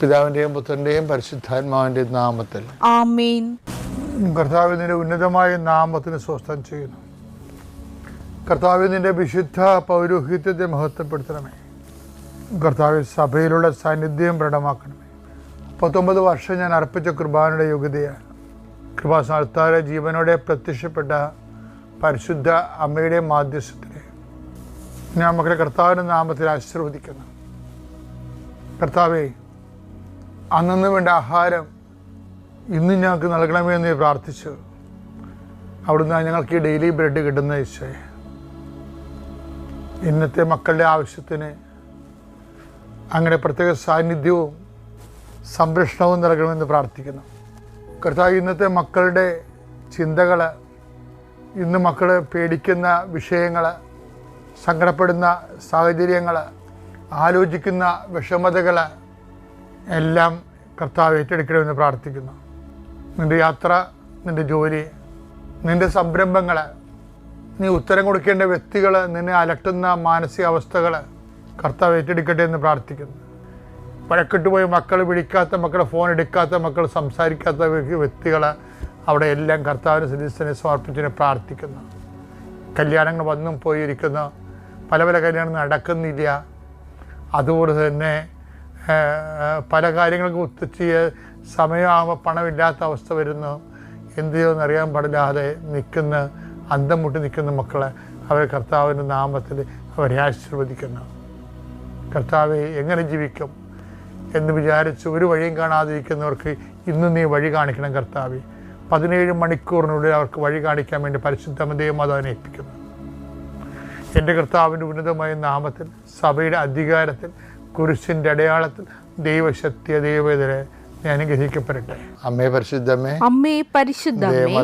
പിതാവിൻ്റെയും പുത്രൻ്റെയും പരിശുദ്ധാത്മാവിൻ്റെയും നാമത്തിൽ ആമേൻ. കർത്താവിൻ്റെ ഉന്നതമായ നാമത്തിന് സ്വസ്ഥം ചെയ്യുന്നു. കർത്താവിൻ്റെ വിശുദ്ധ പൗരോഹിത്യത്തെ മഹത്വപ്പെടുത്തണമേ. കർത്താവിൽ സഭയിലുള്ള സാന്നിധ്യം പ്രകടമാക്കണമേ. 19 വർഷം ഞാൻ അർപ്പിച്ച കൃപാനയുടെ യോഗ്യതയാണ്. കൃപാസ്ഥാനത്താരെ ജീവനോടെ പ്രത്യക്ഷപ്പെട്ട പരിശുദ്ധ അമ്മയുടെ മാധ്യസ്ഥത്തിലെ ഞാൻ മക്കളെ കർത്താവിൻ്റെ നാമത്തിൽ ആശീർവദിക്കുന്നു. കർത്താവേ, അന്നു വേണ്ട ആഹാരം ഇന്ന് ഞങ്ങൾക്ക് നൽകണമെന്ന് പ്രാർത്ഥിച്ചു. അവിടുന്ന് ഞങ്ങൾക്ക് ഈ ഡെയിലി ബ്രെഡ് കിട്ടുന്ന ഈശോയെ, ഇന്നത്തെ മക്കളുടെ ആവശ്യത്തിന് അങ്ങനെ പ്രത്യേക സാന്നിധ്യവും സംരക്ഷണവും നൽകണമെന്ന് പ്രാർത്ഥിക്കുന്നു. കർത്താവ്, ഇന്നത്തെ മക്കളുടെ ചിന്തകൾ, ഇന്ന് മക്കൾ പേടിക്കുന്ന വിഷയങ്ങൾ, സങ്കടപ്പെടുന്ന സാഹചര്യങ്ങൾ, ആലോചിക്കുന്ന വിഷമതകൾ എല്ലാം കർത്താവ് ഏറ്റെടുക്കണമെന്ന് പ്രാർത്ഥിക്കുന്നു. നിൻ്റെ യാത്ര, നിൻ്റെ ജോലി, നിൻ്റെ സംരംഭങ്ങൾ, നീ ഉത്തരം കൊടുക്കേണ്ട വ്യക്തികൾ, നിന്നെ അലട്ടുന്ന മാനസികാവസ്ഥകൾ കർത്താവ് ഏറ്റെടുക്കട്ടെ എന്ന് പ്രാർത്ഥിക്കുന്നു. വഴക്കിട്ടുപോയി മക്കൾ വിളിക്കാത്ത മക്കൾ, ഫോൺ എടുക്കാത്ത മക്കൾ, സംസാരിക്കാത്ത വ്യക്തികൾ, അവിടെ എല്ലാം കർത്താവിന് സന്നിധിനെ സമർപ്പിച്ചതിനെ പ്രാർത്ഥിക്കുന്നു. കല്യാണങ്ങൾ വന്നും പോയിരിക്കുന്നു, പല കല്യാണം നടക്കുന്നില്ല. അതുപോലെ തന്നെ പല കാര്യങ്ങൾക്കും ഒത്തുചെയ്യ സമയമാകുമ്പോൾ പണമില്ലാത്ത അവസ്ഥ വരുന്നു. എന്ത് ചെയ്യുമെന്ന് അറിയാൻ പാടില്ലാതെ നിൽക്കുന്ന, അന്തം മുട്ടി നിൽക്കുന്ന മക്കളെ അവരെ കർത്താവിൻ്റെ നാമത്തിൽ അവരെ ആശീർവദിക്കുന്നു. കർത്താവെ, എങ്ങനെ ജീവിക്കും എന്ന് വിചാരിച്ച് ഒരു വഴിയും കാണാതിരിക്കുന്നവർക്ക് ഇന്ന് നീ വഴി കാണിക്കണം കർത്താവെ. 17 മണിക്കൂറിനുള്ളിൽ അവർക്ക് വഴി കാണിക്കാൻ വേണ്ടി പരിശുദ്ധമതയും മാതാവിനെ ഏൽപ്പിക്കുന്നു. എൻ്റെ കർത്താവിൻ്റെ ഉന്നതമായ നാമത്തിൽ, സഭയുടെ അധികാരത്തിൽ, കുരിശിൻ്റെ അടയാളത്തിൽ, ദൈവശക്തിയ ദൈവവേദനെ അനുഗ്രഹിക്കപ്പെടട്ടെ. അമ്മേ പരിശുദ്ധമേ, അമ്മേ പരിശുദ്ധമേ,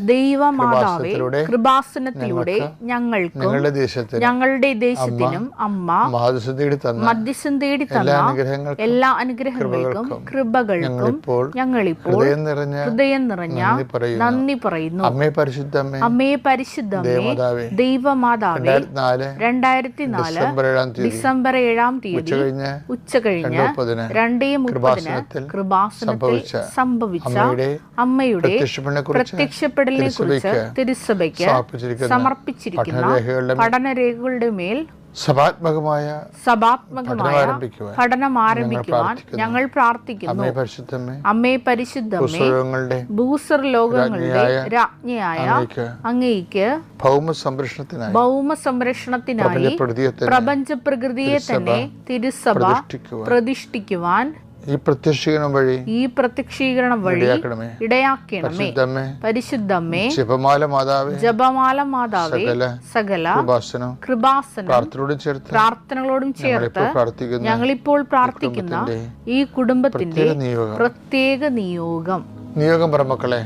ദൈവമാതാവേ, കൃപാസനത്തിലൂടെ ഞങ്ങൾക്കും ഞങ്ങളുടെ ദേശത്തിനും അമ്മ മധ്യസ്ഥം തേടി തന്ന എല്ലാ അനുഗ്രഹങ്ങൾക്കും കൃപകൾക്കും ഞങ്ങളിപ്പോൾ ഹൃദയം നിറഞ്ഞ നന്ദി പറയുന്നു. അമ്മേ പരിശുദ്ധമേ, അമ്മേ പരിശുദ്ധമേ, ദൈവമാതാവേ, 2004 ഡിസംബർ 7-ാം തീയതി ഉച്ചകഴിഞ്ഞ് 2:30 കൃപാസനത്തിൽ സംഭവിച്ച അമ്മയുടെ പ്രത്യക്ഷപ്പെടലിനെ കുറിച്ച് തിരുസഭയ്ക്ക് സമർപ്പിച്ചിരിക്കുന്ന പഠനരേഖകളുടെ മേൽ സഭാത്മകമായ പഠനം ആരംഭിക്കുവാൻ ഞങ്ങൾ പ്രാർത്ഥിക്കുന്നു. അമ്മേ പരിശുദ്ധമേ, ഭൂസ്വർ ലോകങ്ങളുടെ രാജ്ഞിയായ അങ്ങേയ്ക്ക് ഭൗമ സംരക്ഷണത്തിനായി പ്രപഞ്ച പ്രകൃതിയെ തന്നെ തിരുസഭ പ്രതിഷ്ഠിക്കുവാൻ ഈ പ്രത്യക്ഷീകരണം വഴി ഇടയാക്കണമേ. പരിശുദ്ധമേ, ജപമാല മാതാവേ, സകല കൃപാസനം പ്രാർത്ഥനകളോടും ചേർത്ത് ഞങ്ങളിപ്പോൾ പ്രാർത്ഥിക്കുന്ന ഈ കുടുംബത്തിന്റെ പ്രത്യേക നിയോഗം പറമക്കളെ,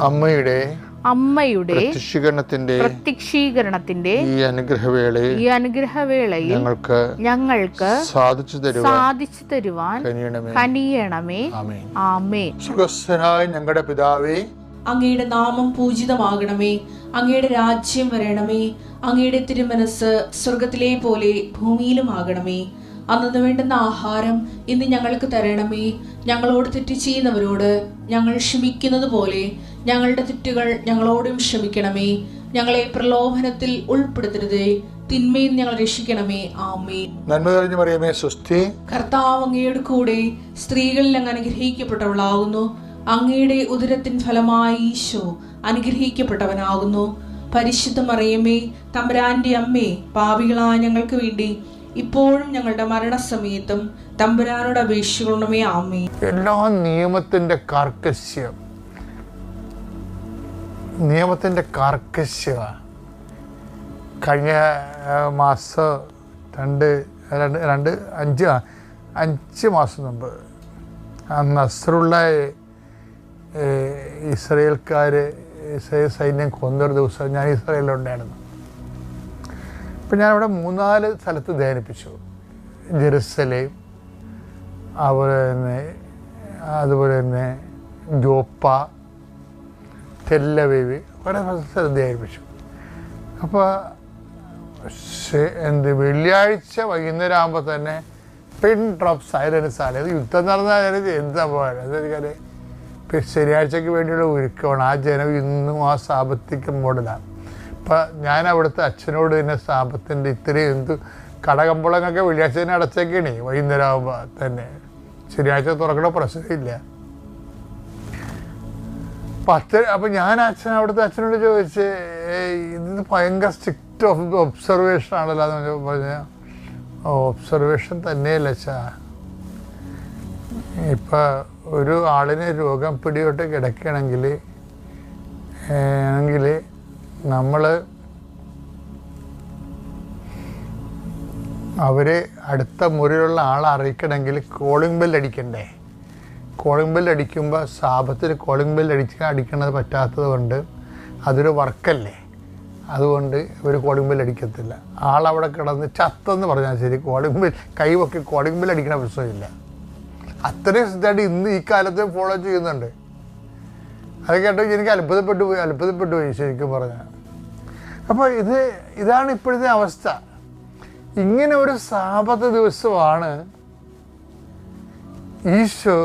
അമ്മയുടെ പ്രത്യക്ഷീകരണത്തിന്റെ ഈ അനുഗ്രഹവേളയിൽ ഞങ്ങൾക്ക് സാധിച്ചു തരുവാൻ കനിയണമേ. ആമേൻ. സ്വർഗ്ഗസ്ഥനായ ഞങ്ങളുടെ പിതാവേ, അങ്ങയുടെ നാമം പൂജിതമാകണമേ. അങ്ങയുടെ രാജ്യം വരണമേ. അങ്ങയുടെ തിരുമനസ് സ്വർഗത്തിലെ പോലെ ഭൂമിയിലും ആകണമേ. അന്നു വേണ്ടുന്ന ആഹാരം ഇന്ന് ഞങ്ങൾക്ക് തരണമേ. ഞങ്ങളോട് തെറ്റ് ചെയ്യുന്നവരോട് ഞങ്ങൾ ക്ഷമിക്കുന്നത് പോലെ ഞങ്ങളുടെ തെറ്റുകൾ ഞങ്ങളോടും ക്ഷമിക്കണമേ. ഞങ്ങളെ പ്രലോഭനത്തിൽ ഉൾപ്പെടുത്തരുതേ, തിന്മയിൽ ഞങ്ങൾ രക്ഷിക്കണമേ. ആമേൻ. നന്മ നിറഞ്ഞ മറിയമേ, സ്വസ്തി. കർത്താവ് അങ്ങയുടെ കൂടെ സ്ത്രീകളിൽ അങ്ങ് അനുഗ്രഹിക്കപ്പെട്ടവളാകുന്നു. അങ്ങയുടെ ഉദരത്തിൻ ഫലമായി ഈശോ അനുഗ്രഹിക്കപ്പെട്ടവനാകുന്നു. പരിശുദ്ധ മറിയമേ, തമ്പുരാന്റെ അമ്മേ, പാപികളായ ഞങ്ങൾക്ക് വേണ്ടി ഇപ്പോഴും ഞങ്ങളുടെ മരണസമയത്തും തമ്പുരാനോട് അപേക്ഷിക്കണമേ. ആമേൻ. എല്ലാ നിയമത്തിന്റെ കഴിഞ്ഞ മാസം 5 മാസം മുമ്പ് നസ്രുള്ള ഇസ്രയേൽ സൈന്യം കൊന്നൊരു ദിവസം ഞാൻ ഇസ്രയേലിലുണ്ടായിരുന്നു. ഇപ്പം ഞാനിവിടെ 3-4 സ്ഥലത്ത് ധ്യാനിപ്പിച്ചു. ജെറുസലേം, അതുപോലെ തന്നെ ജോപ്പ, ടെല്ലവീവ്, കുറേ സ്ഥലത്ത് ധ്യാനിപ്പിച്ചു. അപ്പോൾ വെള്ളിയാഴ്ച വൈകുന്നേരം ആകുമ്പോൾ തന്നെ പിൻ ഡ്രോപ്പ് സൈലൻസ് ആണ്. ഇത് യുദ്ധം നടന്നാൽ എന്താ പോകാൻ അതൊരു ശനിയാഴ്ചയ്ക്ക് വേണ്ടിയുള്ള ഒരുക്കമാണ്. ആ ജനം ഇന്നും ആ സാമ്പത്തിക മോഡലാണ്. ഇപ്പം ഞാൻ അവിടുത്തെ അച്ഛനോട് തന്നെ സാമ്പത്തിൻ്റെ ഇത്രയും കടകമ്പളങ്ങളൊക്കെ വെള്ളിയാഴ്ച തന്നെ അടച്ചേക്കണേ വൈകുന്നേരം ആകുമ്പോൾ തന്നെ. ശനിയാഴ്ച തുറക്കണ പ്രശ്നമില്ല. അപ്പം ഞാൻ അവിടുത്തെ അച്ഛനോട് ചോദിച്ച് ഇത് ഭയങ്കര സ്ട്രിക്റ്റ് ഒബ്സർവേഷൻ ആണല്ലോ എന്ന് പറഞ്ഞാൽ ഒബ്സർവേഷൻ തന്നെയല്ല അച്ഛാ. ഇപ്പം ഒരു ആളിന് രോഗം പിടിയോട്ട് കിടക്കുകയാണെങ്കിൽ നമ്മൾ അവരെ അടുത്ത മുറിയിലുള്ള ആളെ അറിയിക്കണമെങ്കിൽ കോളിംഗ് ബെൽ അടിക്കണ്ടേ? കോളിംഗ് ബെൽ അടിക്കുമ്പോൾ സാപത്തിൽ കോളിംഗ് ബെൽ അടിക്കണത് പറ്റാത്തത് കൊണ്ട് അതൊരു വർക്കല്ലേ, അതുകൊണ്ട് അവർ കോളിംഗ് ബെൽ അടിക്കത്തില്ല. ആളവിടെ കിടന്ന് ചത്തെന്ന് പറഞ്ഞാൽ ശരി, കോളിംഗ് ബെൽ കൈവൊക്കെ കോളിംഗ് ബെൽ അടിക്കണ പ്രശ്നമില്ല. അത്രയും സ്ഥിരമായിട്ട് ഇന്ന് ഈ കാലത്ത് ഫോളോ ചെയ്യുന്നുണ്ട്. അത് കേട്ടോ എനിക്ക് അത്ഭുതപ്പെട്ടു പോയി ശരിക്കും പറഞ്ഞാൽ. അപ്പോൾ ഇതാണ് ഇപ്പോഴത്തെ അവസ്ഥ. ഇങ്ങനെ ഒരു സാബത്ത് ദിവസമാണ് ഈശോ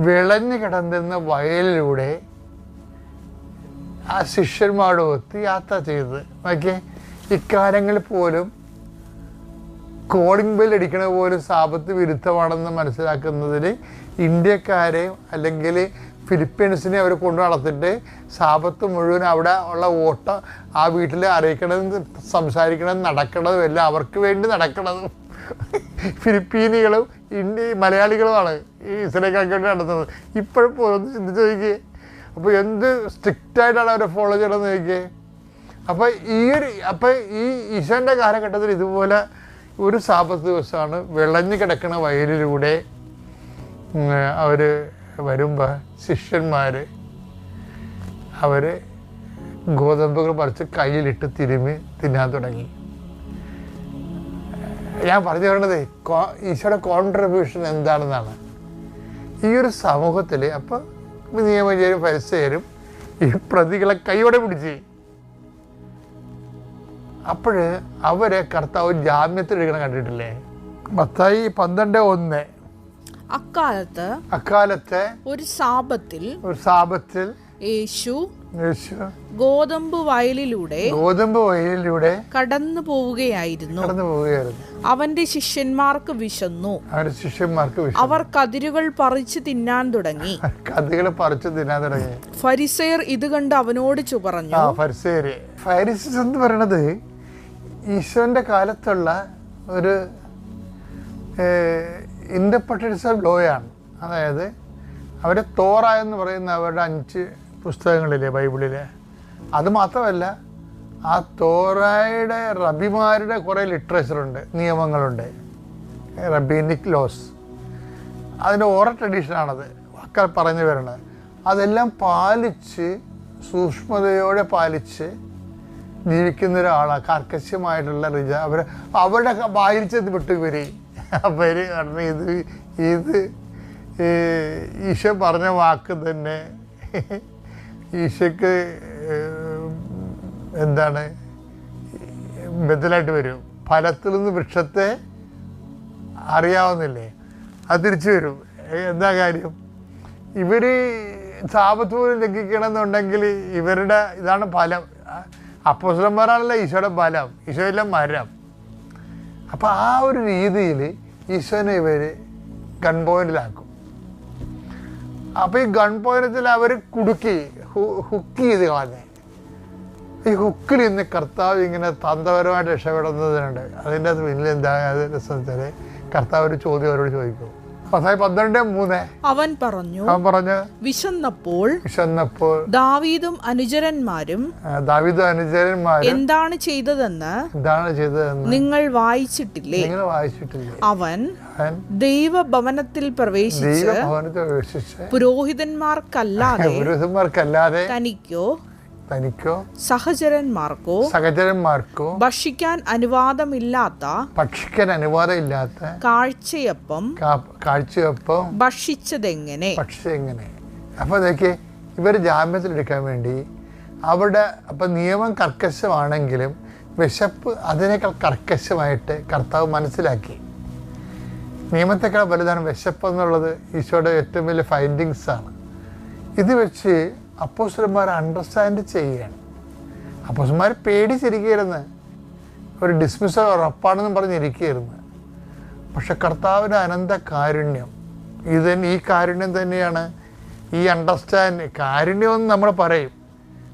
വിളഞ്ഞു കിടന്നിരുന്ന വയലിലൂടെ ആ ശിഷ്യന്മാരോടൊത്ത് യാത്ര ചെയ്തത്. ഓക്കെ, ഇക്കാലങ്ങളിൽ പോലും കോളിംഗ് ബെൽ അടിക്കണ പോലും സാപത്ത് വിരുദ്ധമാണെന്ന് മനസ്സിലാക്കുന്നതിൽ ഇന്ത്യക്കാരെയും അല്ലെങ്കിൽ ഫിലിപ്പീൻസിനെ അവർ കൊണ്ടു നടത്തിയിട്ട് സാപത്ത് മുഴുവൻ അവിടെ ഉള്ള ഓട്ടം ആ വീട്ടിൽ അറിയിക്കണതും സംസാരിക്കണതും നടക്കണതും എല്ലാം അവർക്ക് വേണ്ടി നടക്കണതും ഫിലിപ്പീനികളും മലയാളികളുമാണ് ഈ ഇസ്രായേൽക്കാർക്ക് വേണ്ടി നടത്തുന്നത്. ഇപ്പോഴും പോലും ചിന്തിച്ച് നോക്കിയേ. അപ്പോൾ എന്ത് സ്ട്രിക്റ്റായിട്ടാണ് അവരെ ഫോളോ ചെയ്യണമെന്ന് നോക്കിയേ. അപ്പോൾ ഈ ഈശോൻ്റെ കാലഘട്ടത്തിൽ ഇതുപോലെ ഒരു സാപത്ത് ദിവസമാണ് വിളഞ്ഞു കിടക്കുന്ന വയലിലൂടെ അവർ വരുമ്പോൾ ശിഷ്യന്മാർ അവർ ഗോതമ്പുകൾ പറിച്ച് കയ്യിലിട്ട് തിരുമ്മി തിന്നാൻ തുടങ്ങി. ഞാൻ പറഞ്ഞു വരുന്നത് ഈശോയുടെ കോൺട്രിബ്യൂഷൻ എന്താണെന്നാണ്. ഈ ഒരു സമൂഹത്തിൽ അപ്പോൾ നിയമജരും ഫരിസേയരും ഈ പ്രതികളെ കൈയോടെ പിടിച്ച് അപ്പോൾ അവരെ കർത്താവ് ജാമ്യത്തിൽ എടുക്കണം കണ്ടിട്ടില്ലേ? മത്തായി 12:1. അക്കാലത്ത് ഒരു സാബത്തിൽ യേശു ഗോതമ്പ് വയലിലൂടെ കടന്നു പോവുകയായിരുന്നു. അവന്റെ ശിഷ്യന്മാർക്ക് വിശന്നു. അവർ കതിരുകൾ പറിച്ചു തിന്നാൻ തുടങ്ങി. ഫരിസേയർ ഇത് കണ്ട് അവനോട് പറഞ്ഞു. ഫരിസേയർ എന്ന് പറയണത് ഈശോന്റെ കാലത്തുള്ള ഒരു ഇന്റർപ്രിട്ടേഷൻ ഓഫ് ലോയാണ്. അതായത് അവരെ തോറ എന്ന് പറയുന്ന അവരുടെ 5 പുസ്തകങ്ങളിലെ ബൈബിളിലെ, അതുമാത്രമല്ല ആ തോറയുടെ റബിമാരുടെ കുറേ ലിറ്ററേച്ചറുണ്ട്, നിയമങ്ങളുണ്ട്, റബീനിക് ലോസ്. അതിൻ്റെ ഓറൽ ട്രഡീഷനാണത് വാക്കാൽ പറഞ്ഞു വരണത്. അതെല്ലാം പാലിച്ച് സൂക്ഷ്മതയോടെ പാലിച്ച് ജീവിക്കുന്ന ഒരാളാണ്. കർക്കശമായിട്ടുള്ള അവരുടെ വായിൽ ചെന്ന് വിട്ടു ഇവര്. അപ്പം ഇത് ഈശോ പറഞ്ഞ വാക്ക് തന്നെ ഈശോക്ക് എന്താണ് ബദലായിട്ട് വരും. ഫലത്തിൽ നിന്ന് വൃക്ഷത്തെ അറിയാവുന്നില്ലേ, അത് തിരിച്ചു വരും. എന്താ കാര്യം? ഇവർ സാപത്ത് പോലും ലംഘിക്കണമെന്നുണ്ടെങ്കിൽ ഇവരുടെ ഇതാണ് ഫലം. അപ്പോസ്തലന്മാരാണല്ലോ ഈശോയുടെ ഫലം, ഈശോയിലെ മരം. അപ്പോൾ ആ ഒരു രീതിയിൽ ഈശോനെ ഇവർ ഗൺ പോയിന്റിലാക്കും. അപ്പോൾ ഈ ഗൺ പോയിന്റത്തിൽ അവർ കുടുക്കി ഹുക്ക് ചെയ്ത് കളഞ്ഞ് ഈ ഹുക്കിൽ നിന്ന് കർത്താവ് ഇങ്ങനെ തന്ത്രപരമായിട്ട് രക്ഷപ്പെടുന്നതിനുണ്ട്. അതിൻ്റെ അത് പിന്നിൽ എന്താ രസത്തിൽ കർത്താവ് ഒരു ചോദ്യം അവരോട് ചോദിക്കും. 12:3 അവൻ പറഞ്ഞു വിശന്നപ്പോൾ ദാവീദും അനുചരന്മാരും എന്താണ് ചെയ്തതെന്ന് നിങ്ങൾ വായിച്ചിട്ടില്ലേ? അവൻ ദൈവഭവനത്തിൽ പ്രവേശിച്ച് പുരോഹിതന്മാർക്കല്ലാതെ തനിക്കോ തനിക്കോ സഹചരന്മാർക്കോ ഭക്ഷിക്കാൻ അനുവാദമില്ലാത്ത കാഴ്ചയപ്പം ഭക്ഷിച്ചതെങ്ങനെ? അപ്പോൾ അതൊക്കെ ഇവർ ജാമ്യത്തിലെടുക്കാൻ വേണ്ടി അവിടെ അപ്പം നിയമം കർക്കശമാണെങ്കിലും വിശപ്പ് അതിനേക്കാൾ കർക്കശമായിട്ട് കർത്താവ് മനസ്സിലാക്കി. നിയമത്തെക്കാൾ വലുതാണ് വിശപ്പ് എന്നുള്ളത് ഈശോയുടെ ഏറ്റവും വലിയ ഫൈൻഡിങ്സാണ്. ഇത് വെച്ച് അപ്പോസ്തലന്മാർ അണ്ടർസ്റ്റാൻഡ് ചെയ്യുകയാണ്. അപ്പോസ്തലന്മാർ പേടിച്ചിരിക്കുകയായിരുന്നു, ഒരു ഡിസ്മിസൽ ഉറപ്പാണെന്നും പറഞ്ഞിരിക്കുകയായിരുന്നു. പക്ഷെ കർത്താവിൻ്റെ അനന്ത കാരുണ്യം, ഈ കാരുണ്യം തന്നെയാണ് ഈ അണ്ടർസ്റ്റാൻഡ്. കാരുണ്യമെന്ന് നമ്മൾ പറയും,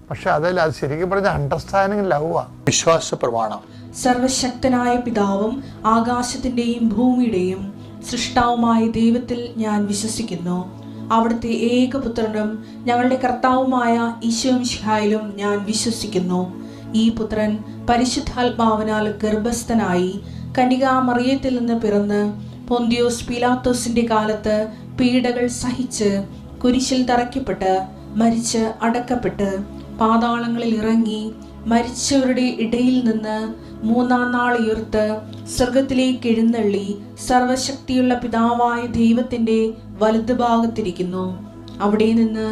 പക്ഷെ അതല്ല, അത് ശരിക്കും പറഞ്ഞ അണ്ടർസ്റ്റാൻഡിങ് ലവാണ്, വിശ്വാസ പ്രമാണം. സർവശക്തനായ പിതാവും ആകാശത്തിന്റെയും ഭൂമിയുടെയും സൃഷ്ടാവുമായ ദൈവത്തിൽ ഞാൻ വിശ്വസിക്കുന്നു. അവിടുത്തെ ഏകപുത്രനും ഞങ്ങളുടെ കർത്താവുമായ ഈശോമിശിഹായിലും ഞാൻ വിശ്വസിക്കുന്നു. ഈ പുത്രൻ പരിശുദ്ധാത്മാവിനാൽ ഗർഭസ്ഥനായി കന്യകാമറിയത്തിൽ നിന്ന് പിറന്ന് പൊന്തിയോസ് പീലാത്തോസിന്റെ കാലത്ത് പീഡകൾ സഹിച്ച് കുരിശിൽ തറയ്ക്കപ്പെട്ട് മരിച്ച് അടക്കപ്പെട്ട് പാതാളങ്ങളിൽ ഇറങ്ങി മരിച്ചവരുടെ ഇടയിൽ നിന്ന് മൂന്നാം നാൾ ഉയർത്ത് സ്വർഗത്തിലേക്ക് എഴുന്നള്ളി സർവശക്തിയുള്ള പിതാവായ ദൈവത്തിന്റെ വലതുഭാഗത്തിരിക്കുന്നു. അവിടെ നിന്ന്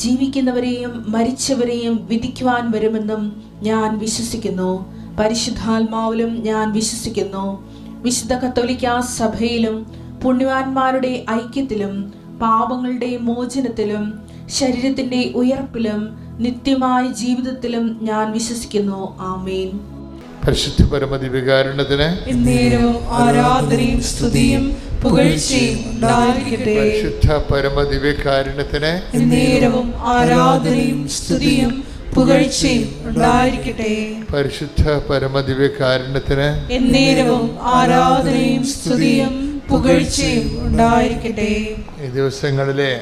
ജീവിക്കുന്നവരെയും മരിച്ചവരെയും വിധിക്കുവാൻ വരുമെന്നും ഞാൻ വിശ്വസിക്കുന്നു. പരിശുദ്ധാത്മാവിലും ഞാൻ വിശ്വസിക്കുന്നു. വിശുദ്ധ കത്തോലിക്കാ സഭയിലും പുണ്യവാന്മാരുടെ ഐക്യത്തിലും പാപങ്ങളുടെ മോചനത്തിലും ശരീരത്തിന്റെ ഉയർപ്പിലും നിത്യമായ ജീവിതത്തിലും ഞാൻ വിശ്വസിക്കുന്നു. ആമേൻ. പരിശുദ്ധ പരമദിവ്യകാരുണ്യത്തിന് ആരാധനയും സ്തുതിയും പുകഴ്ചയും ഉണ്ടായിരിക്കട്ടെ. പരിശുദ്ധ പരമദിവ്യകാരുണ്യത്തിന് ആരാധനയും സ്തുതിയും പുകഴ്ചയും ഉണ്ടായിരിക്കട്ടെ. പരിശുദ്ധ പരമദിവ്യകാരുണ്യത്തിന് ആരാധനയും സ്തുതിയും പുകഴ്ചയും ഉണ്ടായിരിക്കട്ടെ. ഈ ദിവസങ്ങളിലെ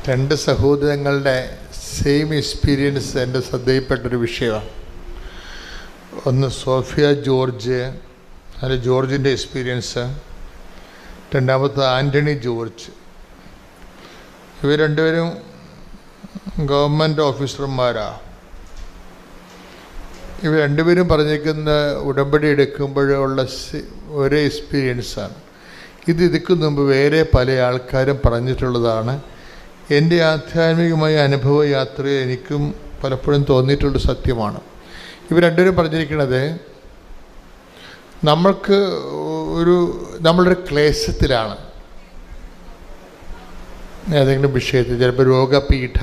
രണ്ട് സഹോദരങ്ങളുടെ സെയിം എക്സ്പീരിയൻസ് എൻ്റെ ശ്രദ്ധയിൽപ്പെട്ടൊരു വിഷയമാണ്. ഒന്ന് സോഫിയ ജോർജ്, അതിൽ ജോർജിൻ്റെ എക്സ്പീരിയൻസ്. രണ്ടാമത്തെ ആൻ്റണി ജോർജ്. ഇവർ രണ്ടുപേരും ഗവൺമെൻറ് ഓഫീസർമാരാണ്. ഇവർ രണ്ടുപേരും പറഞ്ഞിരിക്കുന്ന ഉടമ്പടി എടുക്കുമ്പോഴുള്ള ഒരേ എക്സ്പീരിയൻസാണ്. ഇതിക്ക് മുമ്പ് വേറെ പല ആൾക്കാരും പറഞ്ഞിട്ടുള്ളതാണ്. എൻ്റെ ആധ്യാത്മികമായ അനുഭവ യാത്രയിൽ എനിക്കും പലപ്പോഴും തോന്നിയിട്ടുള്ള സത്യമാണ്. ഇവർ രണ്ടുപേരും പറഞ്ഞിരിക്കുന്നത്, നമ്മളൊരു ക്ലേശത്തിലാണ് ഏതെങ്കിലും വിഷയത്തിൽ. ചിലപ്പോൾ രോഗപീഠ,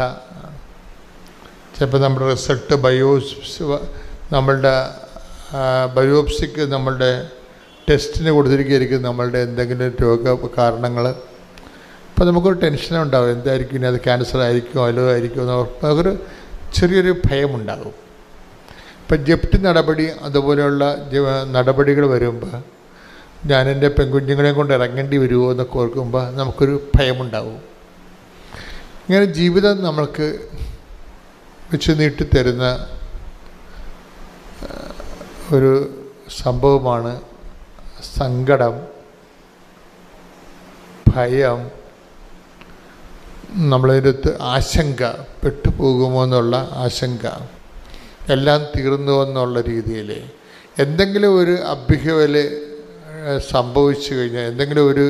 ചിലപ്പോൾ നമ്മുടെ റിസൾട്ട് ബയോപ്സിക്ക് നമ്മളുടെ ടെസ്റ്റിന് കൊടുത്തിരിക്കുകയായിരിക്കും നമ്മളുടെ എന്തെങ്കിലും രോഗ കാരണങ്ങൾ. അപ്പോൾ നമുക്കൊരു ടെൻഷനുണ്ടാവും, എന്തായിരിക്കും ഇനി, അത് ക്യാൻസർ ആയിരിക്കും അല്ലോ ആയിരിക്കും എന്ന് നമുക്കൊരു ചെറിയൊരു ഭയമുണ്ടാകും. ഇപ്പം ജപ്തി നടപടി അതുപോലെയുള്ള നടപടികൾ വരുമ്പോൾ ഞാൻ എൻ്റെ പെൺകുഞ്ഞുങ്ങളെയും കൊണ്ട് ഇറങ്ങേണ്ടി വരുമോ എന്നൊക്കെ ഓർക്കുമ്പോൾ നമുക്കൊരു ഭയമുണ്ടാകും. ഇങ്ങനെ ജീവിതം നമ്മൾക്ക് വെച്ച് നീട്ടിത്തരുന്ന ഒരു സംഭവമാണ് സങ്കടം, ഭയം, നമ്മളതിനകത്ത് ആശങ്ക, പെട്ടുപോകുമോ എന്നുള്ള ആശങ്ക, എല്ലാം തീർന്നു എന്നുള്ള രീതിയിൽ എന്തെങ്കിലും ഒരു അഭ്യുഹവല് സംഭവിച്ചു കഴിഞ്ഞാൽ, എന്തെങ്കിലും ഒരു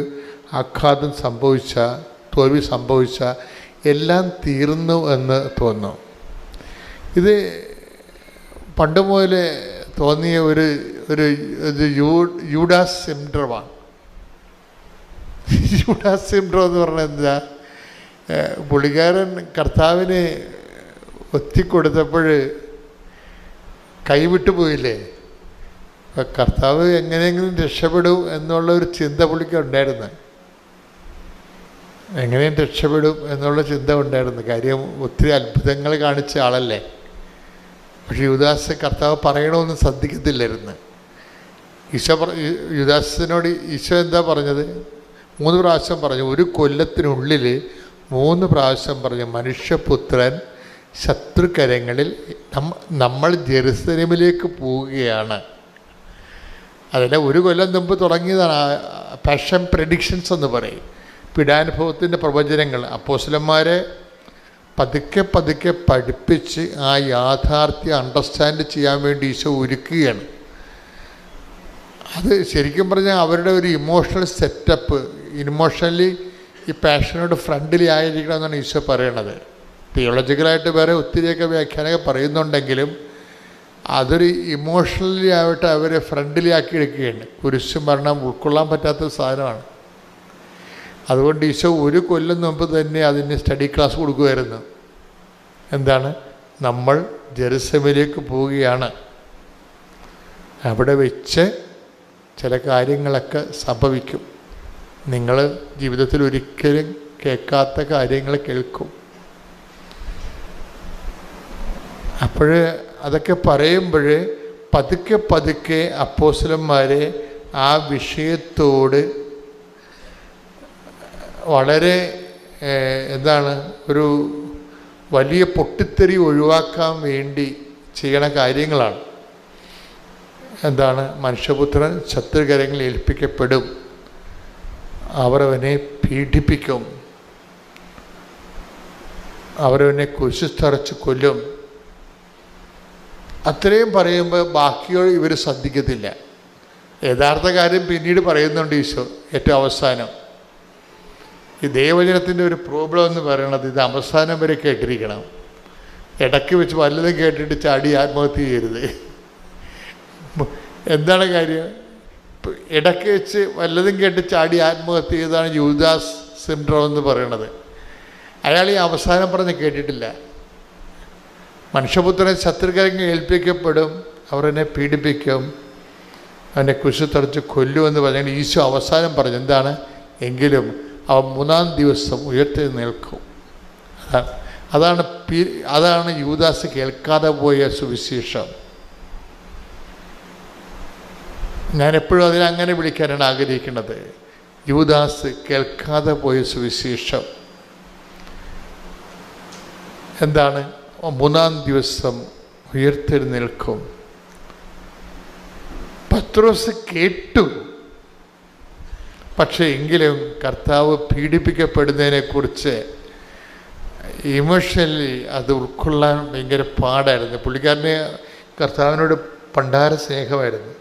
ആഘാതം സംഭവിച്ചാൽ, തോൽവി സംഭവിച്ചാൽ എല്ലാം തീർന്നു എന്ന് തോന്നും. ഇത് പണ്ട് മുതലേ തോന്നിയ ഒരു യൂഡാസ് സിൻഡ്രോമാണ്. യൂഡാസ് സിൻഡ്രോം എന്ന് പറഞ്ഞാൽ എന്താ? പുള്ളിക്കാരൻ കർത്താവിനെ ഒത്തിക്കൊടുത്തപ്പോൾ കൈവിട്ടു പോയില്ലേ. കർത്താവ് എങ്ങനെയെങ്കിലും രക്ഷപ്പെടും എന്നുള്ള ഒരു ചിന്ത പുള്ളിക്ക് ഉണ്ടായിരുന്നു. എങ്ങനെയും രക്ഷപ്പെടും എന്നുള്ള ചിന്ത ഉണ്ടായിരുന്നു. കാര്യം ഒത്തിരി അത്ഭുതങ്ങൾ കാണിച്ച ആളല്ലേ. പക്ഷെ യുദാസ് കർത്താവ് പറയണമെന്ന് ശ്രദ്ധിക്കത്തില്ലായിരുന്നു. യുദാസിനോട് ഈശോ എന്താ പറഞ്ഞത്? 3 പ്രാവശ്യം പറഞ്ഞു. ഒരു കൊല്ലത്തിനുള്ളിൽ 3 പ്രാവശ്യം പറഞ്ഞു, മനുഷ്യപുത്രൻ ശത്രുക്കരങ്ങളിൽ നമ്മൾ ജെറുസലേമിലേക്ക് പോവുകയാണ്. അതിൽ 1 കൊല്ലം മുമ്പ് തുടങ്ങിയതാണ് പാഷൻ പ്രെഡിക്ഷൻസ് എന്ന് പറയും. പീഡാനുഭവത്തിൻ്റെ പ്രവചനങ്ങൾ. അപ്പോസ്തലന്മാരെ പതുക്കെ പതുക്കെ പഠിപ്പിച്ച് ആ യാഥാർത്ഥ്യം അണ്ടർസ്റ്റാൻഡ് ചെയ്യാൻ വേണ്ടി ഈശോ ഒരുക്കുകയാണ്. അത് ശരിക്കും പറഞ്ഞാൽ അവരുടെ ഒരു ഇമോഷണൽ സെറ്റപ്പ്, ഇമോഷണലി ഈ പാഷനോട് ഫ്രണ്ട്ലി ആയിരിക്കണം എന്നാണ് ഈശോ പറയണത്. തിയോളജിക്കലായിട്ട് വേറെ ഒത്തിരിയൊക്കെ വ്യാഖ്യാനമൊക്കെ പറയുന്നുണ്ടെങ്കിലും അതൊരു ഇമോഷണലി ആയിട്ട് അവരെ ഫ്രണ്ട്ലി ആക്കി എടുക്കുകയാണ്. കുരിശ് മരണം ഉൾക്കൊള്ളാൻ പറ്റാത്ത സാധനമാണ്. അതുകൊണ്ട് ഈശോ ഒരു കൊല്ലം മുമ്പ് തന്നെ അതിന് സ്റ്റഡി ക്ലാസ് കൊടുക്കുമായിരുന്നു. എന്താണ്? നമ്മൾ ജെറുസലേമിലേക്ക് പോവുകയാണ്, അവിടെ വെച്ച് ചില കാര്യങ്ങളൊക്കെ സംഭവിക്കും, നിങ്ങൾ ജീവിതത്തിൽ ഒരിക്കലും കേൾക്കാത്ത കാര്യങ്ങൾ കേൾക്കും. അപ്പോൾ അതൊക്കെ പറയുമ്പോൾ പതുക്കെ പതുക്കെ അപ്പോസ്തലന്മാരെ ആ വിഷയത്തോട് വളരെ ഒരു വലിയ പൊട്ടിത്തെറി ഒഴിവാക്കാൻ വേണ്ടി ചെയ്യണ കാര്യങ്ങളാണ്. മനുഷ്യപുത്രൻ ശത്രുകരങ്ങളിൽ ഏൽപ്പിക്കപ്പെടും, അവരവനെ പീഡിപ്പിക്കും, അവരവനെ കുരിശിൽ തറച്ച് കൊല്ലും. അത്രയും പറയുമ്പോൾ ബാക്കിയോ ഇവർ ശ്രദ്ധിക്കത്തില്ല. യഥാർത്ഥ കാര്യം പിന്നീട് പറയുന്നുണ്ട് ഈശോ ഏറ്റവും അവസാനം. ഈ ദൈവവചനത്തിൻ്റെ ഒരു പ്രോബ്ലം എന്ന് പറയുന്നത് ഇത് അവസാനം വരെ കേട്ടിരിക്കണം. ഇടയ്ക്ക് വെച്ച് വല്ലതും കേട്ടിട്ട് ചാടി ആത്മഹത്യ ചെയ്യരുത്. എന്താണ് കാര്യം? ഇടയ്ക്ക് വെച്ച് വല്ലതും കേട്ട് ചാടി ആത്മഹത്യ ചെയ്താണ് യൂദാസ് സിൻഡ്രോം എന്ന് പറയണത്. അയാൾ ഈ അവസാനം പറഞ്ഞ് കേട്ടിട്ടില്ല. മനുഷ്യപുത്രനെ ശത്രുക്കരങ്ങൾ ഏൽപ്പിക്കപ്പെടും, അവരെന്നെ പീഡിപ്പിക്കും, അവനെ കുരിശിൽ തറച്ച് കൊല്ലുമെന്ന് പറഞ്ഞാൽ ഈശോ അവസാനം പറഞ്ഞു എന്താണ്? എങ്കിലും അവൻ 3-ാം ദിവസം ഉയർത്തെഴുന്നേൽക്കും. അതാണ് യൂദാസ് കേൾക്കാതെ പോയ സുവിശേഷം. ഞാനെപ്പോഴും അതിനങ്ങനെ വിളിക്കാനാണ് ആഗ്രഹിക്കുന്നത്. യൂദാസ് കേൾക്കാതെ പോയ സുവിശേഷം. 3-ാം ദിവസം ഉയർത്തെഴുന്നേൽക്കും. പത്രോസ് കേട്ടു, പക്ഷേ എങ്കിലും കർത്താവ് പീഡിപ്പിക്കപ്പെടുന്നതിനെക്കുറിച്ച് ഇമോഷണലി അത് ഉൾക്കൊള്ളാൻ ഭയങ്കര പാടായിരുന്നു. പുള്ളിക്കാരന് കർത്താവിനോട് പണ്ടാര സ്നേഹമായിരുന്നു,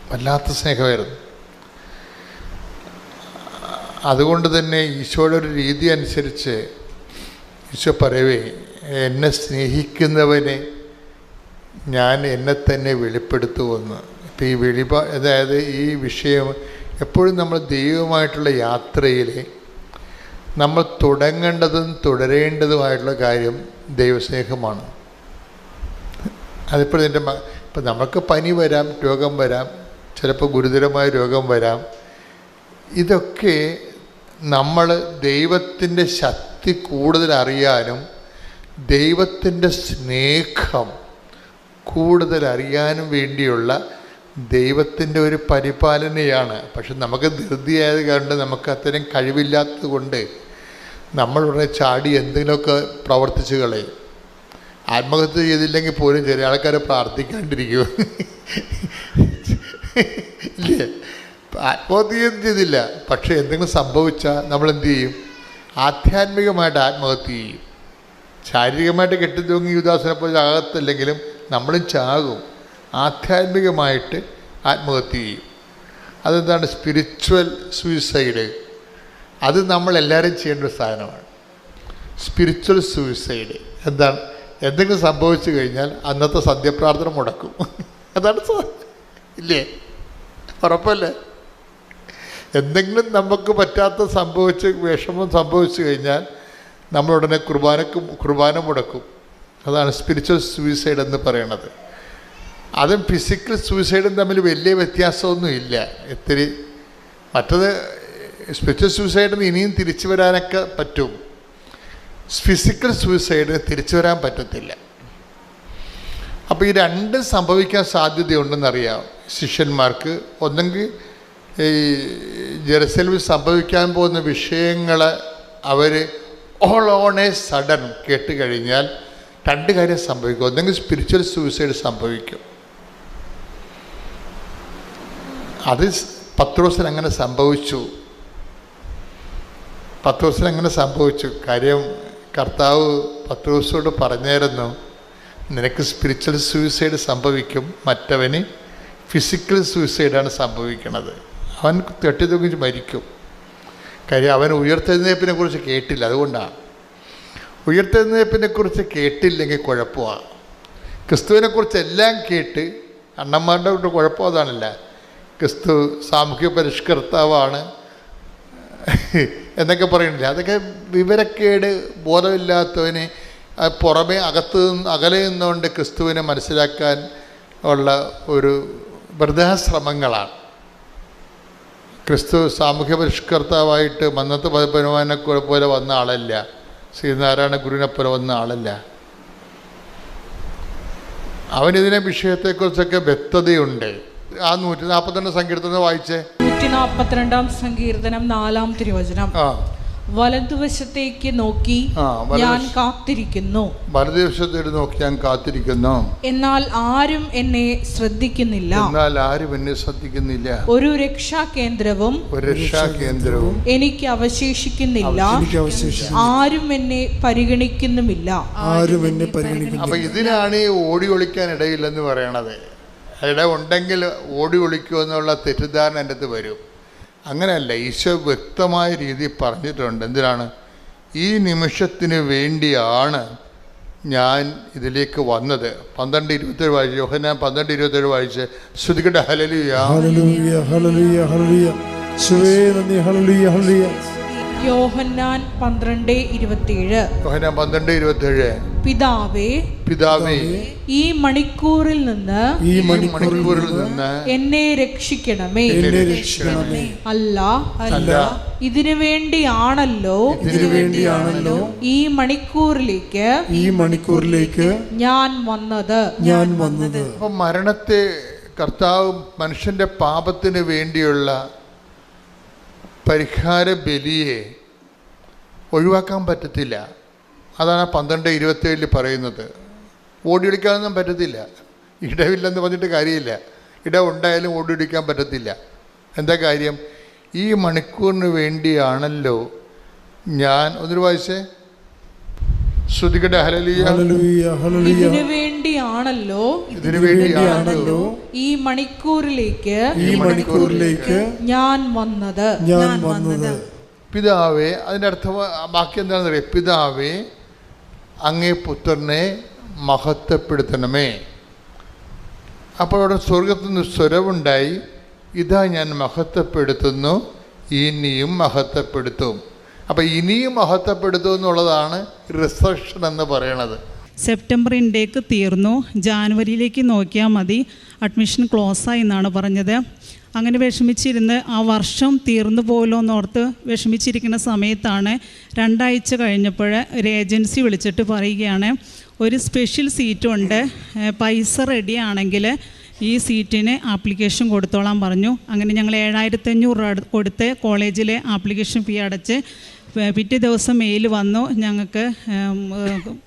വല്ലാത്ത സ്നേഹമായിരുന്നു. അതുകൊണ്ട് തന്നെ ഈശോയുടെ ഒരു രീതി അനുസരിച്ച് ഈശോ പറയവേ, എന്നെ സ്നേഹിക്കുന്നവനെ ഞാൻ എന്നെ തന്നെ വെളിപ്പെടുത്തുമെന്ന്. ഇപ്പം ഈ അതായത് ഈ വിഷയം എപ്പോഴും നമ്മൾ ദൈവമായിട്ടുള്ള യാത്രയിൽ നമ്മൾ തുടങ്ങേണ്ടതും തുടരേണ്ടതുമായിട്ടുള്ള കാര്യം ദൈവസ്നേഹമാണ്. അതിപ്പോൾ ഇപ്പം നമുക്ക് പനി വരാം, രോഗം വരാം, ചിലപ്പോൾ ഗുരുതരമായ രോഗം വരാം. ഇതൊക്കെ നമ്മൾ ദൈവത്തിൻ്റെ ശക്തി കൂടുതൽ അറിയാനും ദൈവത്തിൻ്റെ സ്നേഹം കൂടുതൽ അറിയാനും വേണ്ടിയുള്ള ദൈവത്തിൻ്റെ ഒരു പരിപാലനയാണ്. പക്ഷെ നമുക്ക് ധൃതിയായത് കൊണ്ട്, നമുക്ക് അത്രയും കഴിവില്ലാത്തത് കൊണ്ട് നമ്മളുടെ ചാടി എന്തെങ്കിലുമൊക്കെ പ്രവർത്തിച്ച് കളയും. ആത്മഹത്യ ചെയ്തില്ലെങ്കിൽ പോലും ചെറിയ ആൾക്കാരെ പ്രാർത്ഥിക്കാണ്ടിരിക്കും ഇല്ലേ? ആത്മഹത്യ ചെയ്തില്ല, പക്ഷെ എന്തെങ്കിലും സംഭവിച്ചാൽ നമ്മളെന്ത് ചെയ്യും? ആധ്യാത്മികമായിട്ട് ആത്മഹത്യ ചെയ്യും. ശാരീരികമായിട്ട് കെട്ടിത്തൂങ്ങി യൂദാസിനെ പോലെ ചാകത്തില്ലെങ്കിലും നമ്മളും ചാകും. ആധ്യാത്മികമായിട്ട് ആത്മഹത്യ ചെയ്യും. അതെന്താണ്? Spiritual suicide. അത് നമ്മളെല്ലാവരും ചെയ്യേണ്ട ഒരു സാധനമാണ്. സ്പിരിച്വൽ സൂയിസൈഡ് എന്താണ്? എന്തെങ്കിലും സംഭവിച്ചു കഴിഞ്ഞാൽ അന്നത്തെ സന്ധ്യപ്രാർത്ഥന മുടക്കും. അതാണ് ഇല്ലേ? ഉറപ്പല്ലേ? എന്തെങ്കിലും നമുക്ക് പറ്റാത്ത വിഷമം സംഭവിച്ചു കഴിഞ്ഞാൽ നമ്മളുടനെ കുർബാന മുടക്കും. അതാണ് സ്പിരിച്വൽ സൂയിസൈഡ് എന്ന് പറയണത്. അതും ഫിസിക്കൽ സൂയിസൈഡും തമ്മിൽ വലിയ വ്യത്യാസമൊന്നും ഇല്ല. ഇത്തിരി മറ്റത് സ്പിരിച്വൽ സൂയിസൈഡിന് ഇനിയും തിരിച്ചു വരാനൊക്കെ പറ്റും. ഫിസിക്കൽ സൂയിസൈഡിന് തിരിച്ചു വരാൻ പറ്റത്തില്ല. അപ്പോൾ ഈ രണ്ടും സംഭവിക്കാൻ സാധ്യതയുണ്ടെന്നറിയാം ശിഷ്യന്മാർക്ക്. ഒന്നെങ്കിൽ ഈ ജെറുസലേമിൽ സംഭവിക്കാൻ പോകുന്ന വിഷയങ്ങൾ അവർ ഓൾ ഓൺ എ സഡൻ കേട്ട് കഴിഞ്ഞാൽ രണ്ട് കാര്യം സംഭവിക്കും. ഒന്നെങ്കിൽ സ്പിരിച്വൽ സൂയിസൈഡ് സംഭവിക്കും. അത് പത്രോസിന് അങ്ങനെ സംഭവിച്ചു. കാര്യം കർത്താവ് പത്രോസോട് പറഞ്ഞായിരുന്നു, നിനക്ക് സ്പിരിച്വൽ സൂയിസൈഡ് സംഭവിക്കും, മറ്റവന് ഫിസിക്കൽ സൂയിസൈഡാണ് സംഭവിക്കുന്നത്. അവൻ തട്ടിത്തൂക്കി മരിക്കും. കാര്യം അവൻ ഉയർത്തെഴുന്നേൽപ്പിനെ കുറിച്ച് കേട്ടില്ല. അതുകൊണ്ടാണ്. ഉയർത്തെഴുന്നേൽപ്പിനെ കുറിച്ച് കേട്ടില്ലെങ്കിൽ കുഴപ്പമാണ്. ക്രിസ്തുവിനെക്കുറിച്ച് എല്ലാം കേട്ട് അണ്ണന്മാരുടെ കൊണ്ട് കുഴപ്പം അതാണല്ല. ക്രിസ്തു സാമൂഹ്യ പരിഷ്കർത്താവാണ് എന്നൊക്കെ പറയുന്നില്ല. അതൊക്കെ വിവരക്കേട്, ബോധമില്ലാത്തവന് പുറമേ അകലെ നിന്നുകൊണ്ട് ക്രിസ്തുവിനെ മനസ്സിലാക്കാൻ ഉള്ള ഒരു വൃദ്ധാശ്രമങ്ങളാണ്. ക്രിസ്തു സാമൂഹ്യ പരിഷ്കർത്താവായിട്ട് മന്നത്ത് പതിപ്പനുമാനെ പോലെ വന്ന ആളല്ല. ശ്രീനാരായണ ഗുരുവിനെ പോലെ വന്ന ആളല്ല. അവനിതിനെ വിഷയത്തെക്കുറിച്ചൊക്കെ വ്യക്തതയുണ്ട്. ആ 142 സങ്കീർത്തനം വായിച്ചേ. 142 സങ്കീർത്തനം 4 തിരുവചനം. വലതുവശത്തേക്ക് നോക്കി ഞാൻ കാത്തിരിക്കുന്നു. വലതുവശത്തേക്ക് നോക്കി ഞാൻ കാത്തിരിക്കുന്നു. എന്നാൽ ആരും എന്നെ ശ്രദ്ധിക്കുന്നില്ല. ഒരു രക്ഷാകേന്ദ്രവും എനിക്ക് അവശേഷിക്കുന്നില്ല. ആരും എന്നെ പരിഗണിക്കുന്നുമില്ല. അപ്പൊ ഇതിനാണ് ഈ ഓടി ഒളിക്കാൻ ഇടയില്ലെന്ന് പറയണത്. ഇട ഉണ്ടെങ്കിൽ ഓടി ഒളിക്കുമെന്നുള്ള തെറ്റിദ്ധാരണ എൻ്റെ അടുത്ത് വരും. അങ്ങനെയല്ല. ഈശോ വ്യക്തമായ രീതിയിൽ പറഞ്ഞിട്ടുണ്ട്. എന്തിനാണ്? ഈ നിമിഷത്തിന് വേണ്ടിയാണ് ഞാൻ ഇതിലേക്ക് വന്നത്. 12:27 വായിച്ച്, യോഹന്നാൻ 12:27 വായിച്ച് ശ്രുതികട്ടെ. Hallelujah, hallelujah, hallelujah, hallelujah. യേശുവേ നന്ദി. Hallelujah, hallelujah. യോഹന്നാൻ 12:27. യോഹന്നാൻ 12:27. പിതാവേ, ഈ മണിക്കൂറിൽ നിന്ന് എന്നെ രക്ഷിക്കണമേ. അല്ല, ഇതിനു വേണ്ടിയാണല്ലോ ഈ മണിക്കൂറിലേക്ക് ഞാൻ വന്നത്. അപ്പൊ മരണത്തെ കർത്താവ് മനുഷ്യന്റെ പാപത്തിന് വേണ്ടിയുള്ള പരിഹാര ബലിയെ ഒഴിവാക്കാൻ പറ്റത്തില്ല. അതാണ് 12:27 പറയുന്നത്. ഓടിയൊളിക്കാനൊന്നും പറ്റത്തില്ല. ഇടവില്ലെന്ന് പറഞ്ഞിട്ട് കാര്യമില്ല. ഇട ഉണ്ടായാലും ഓടിയൊളിക്കാൻ പറ്റത്തില്ല. എന്താ കാര്യം? ഈ മണിക്കൂറിന് വേണ്ടിയാണല്ലോ ഞാൻ. ഒന്നൊരു വായിച്ചേ. ശ്രുതികട്ടെ. ഹല്ലേലൂയ, ഇതിനു വേണ്ടിയാണല്ലോ ഈ മണിക്കൂറിലേക്ക് ഞാൻ വന്നത്. പിതാവേ, അതിൻ്റെ അർത്ഥം ബാക്കി എന്താണെന്ന് അറിയാം. പിതാവേ, അങ്ങേ പുത്രനെ മഹത്വപ്പെടുത്തണമേ. അപ്പോൾ അവിടെ സ്വർഗത്തിൽ നിന്ന് സ്വരമുണ്ടായി, ഇതാ ഞാൻ മഹത്വപ്പെടുത്തുന്നു, ഇനിയും മഹത്വപ്പെടുത്തും. അപ്പം ഇനിയും മഹത്വപ്പെടുത്തും എന്നുള്ളതാണ് റിസർഷൻ എന്ന് പറയണത്. സെപ്റ്റംബർ ഇൻടേക്ക് തീർന്നു, ജാനുവരിയിലേക്ക് നോക്കിയാൽ മതി, അഡ്മിഷൻ ക്ലോസായി എന്നാണ് പറഞ്ഞത്. അങ്ങനെ വിഷമിച്ചിരുന്ന് ആ വർഷം തീർന്നു പോയല്ലോ എന്നോർത്ത് വിഷമിച്ചിരിക്കുന്ന സമയത്താണ് 2 ആഴ്ച കഴിഞ്ഞപ്പോൾ ഒരു ഏജൻസി വിളിച്ചിട്ട് പറയുകയാണ്, ഒരു സ്പെഷ്യൽ സീറ്റുണ്ട്, പൈസ റെഡിയാണെങ്കിൽ ഈ സീറ്റിന് ആപ്ലിക്കേഷൻ കൊടുത്തോളാൻ പറഞ്ഞു. അങ്ങനെ ഞങ്ങൾ 7500 കൊടുത്ത് കോളേജിലെ ആപ്ലിക്കേഷൻ ഫീ അടച്ച് പിറ്റേ ദിവസം മെയിൽ വന്നു, ഞങ്ങൾക്ക്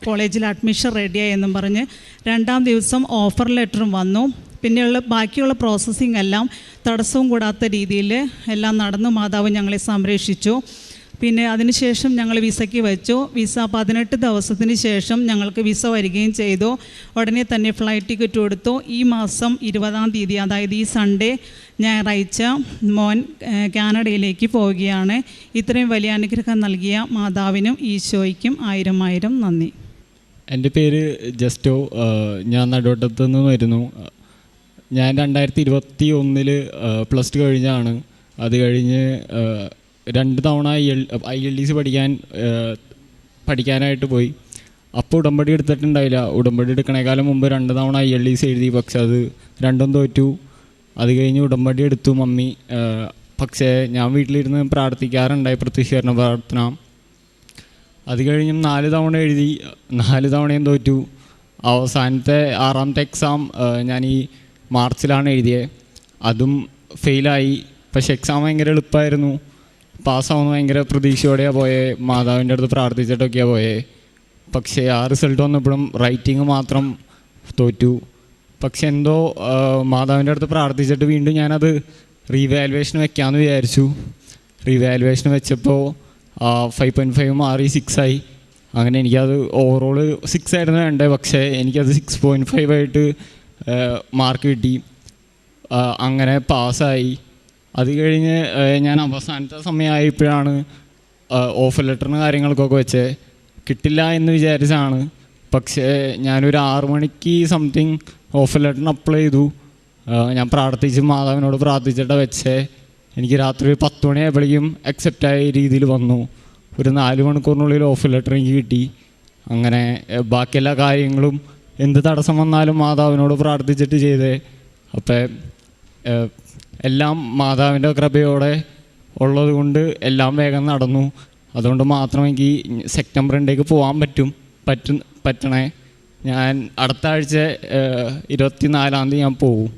കോളേജിൽ അഡ്മിഷൻ റെഡിയായി എന്നും പറഞ്ഞ്. 2-ാം ദിവസം ഓഫർ ലെറ്ററും വന്നു. പിന്നെയുള്ള ബാക്കിയുള്ള പ്രോസസ്സിംഗ് എല്ലാം തടസ്സവും കൂടാത്ത രീതിയിൽ എല്ലാം നടന്നു. മാതാവ് ഞങ്ങളെ സംരക്ഷിച്ചു. പിന്നെ അതിനുശേഷം ഞങ്ങൾ വിസയ്ക്ക് വെച്ചു. വിസ 18 ദിവസത്തിന് ശേഷം ഞങ്ങൾക്ക് വിസ വരികയും ചെയ്തു. ഉടനെ തന്നെ ഫ്ലൈറ്റ് ടിക്കറ്റ് കൊടുത്തു. ഈ മാസം 20-ാം തീയതി, അതായത് ഈ സൺഡേ ഞായറാഴ്ച മോൻ കാനഡയിലേക്ക് പോവുകയാണ്. ഇത്രയും വലിയ അനുഗ്രഹം നൽകിയ മാതാവിനും ഈശോയ്ക്കും 1000 നന്ദി. എൻ്റെ പേര് ജസ്റ്റോ. ഞാൻ നടുവട്ടത്തു നിന്ന് വരുന്നു. ഞാൻ 2021 +2 കഴിഞ്ഞാണ്. അത് കഴിഞ്ഞ് 2 തവണ ILTC പഠിക്കാനായിട്ട് പോയി. അപ്പോൾ ഉടമ്പടി എടുത്തിട്ടുണ്ടായില്ല. ഉടമ്പടി എടുക്കണേക്കാളും മുമ്പ് 2 തവണ ILTC എഴുതി. പക്ഷെ അത് 2ഉം തോറ്റു. അത് കഴിഞ്ഞ് ഉടമ്പടി എടുത്തു മമ്മി. പക്ഷേ ഞാൻ വീട്ടിലിരുന്ന് പ്രാർത്ഥിക്കാറുണ്ടായി, പ്രത്യക്ഷീകരണ പ്രാർത്ഥന. അത് കഴിഞ്ഞും 4 തവണ എഴുതി, 4 തവണയും തോറ്റു. അവസാനത്തെ 6ാമത്തെ എക്സാം ഞാൻ ഈ മാർച്ചിലാണ് എഴുതിയത്. അതും ഫെയിലായി. പക്ഷെ എക്സാം ഭയങ്കര എളുപ്പമായിരുന്നു. പാസ്സാവുന്ന ഭയങ്കര പ്രതീക്ഷയോടെയാണ് പോയേ. മാതാവിൻ്റെ അടുത്ത് പ്രാർത്ഥിച്ചിട്ടൊക്കെയാണ് പോയേ. പക്ഷേ ആ റിസൾട്ട് വന്നപ്പോഴും റൈറ്റിംഗ് മാത്രം തോറ്റു. പക്ഷെ എന്തോ മാതാവിൻ്റെ അടുത്ത് പ്രാർത്ഥിച്ചിട്ട് വീണ്ടും ഞാനത് റീവാലുവേഷൻ വെക്കാമെന്ന് വിചാരിച്ചു. റീവാലുവേഷൻ വെച്ചപ്പോൾ 5.5 മാറി 6 ആയി. അങ്ങനെ എനിക്കത് ഓവറോൾ 6 ആയിരുന്നു വേണ്ടത്, പക്ഷേ എനിക്കത് 6.5 ആയിട്ട് മാർക്ക് കിട്ടി. അങ്ങനെ പാസ്സായി. അത് കഴിഞ്ഞ് ഞാൻ അവസാനത്തെ സമയമായപ്പോഴാണ് ഓഫർ ലെറ്ററിന് കാര്യങ്ങൾക്കൊക്കെ വെച്ച് കിട്ടില്ല എന്ന് വിചാരിച്ചാണ്. പക്ഷേ ഞാനൊരു 6 മണിക്ക് സംതിങ് ഓഫർ ലെറ്ററിന് അപ്ലൈ ചെയ്തു. ഞാൻ പ്രാർത്ഥിച്ച് മാതാവിനോട് പ്രാർത്ഥിച്ചിട്ട് വെച്ചേ. എനിക്ക് രാത്രി 10 മണിയായപ്പോഴേക്കും അക്സെപ്റ്റായ രീതിയിൽ വന്നു. ഒരു 4 മണിക്കൂറിനുള്ളിൽ ഓഫർ ലെറ്റർ എനിക്ക് കിട്ടി. അങ്ങനെ ബാക്കി എല്ലാ കാര്യങ്ങളും എന്ത് തടസ്സം വന്നാലും മാതാവിനോട് പ്രാർത്ഥിച്ചിട്ട് ചെയ്തേ. അപ്പം എല്ലാം മാതാവിൻ്റെ കൃപയോടെ ഉള്ളത് കൊണ്ട് എല്ലാം വേഗം നടന്നു. അതുകൊണ്ട് മാത്രം എനിക്ക് സെപ്റ്റംബർ 2 പോകാൻ പറ്റണേ. ഞാൻ അടുത്ത ആഴ്ച 24-ാം തീയതി ഞാൻ പോകും.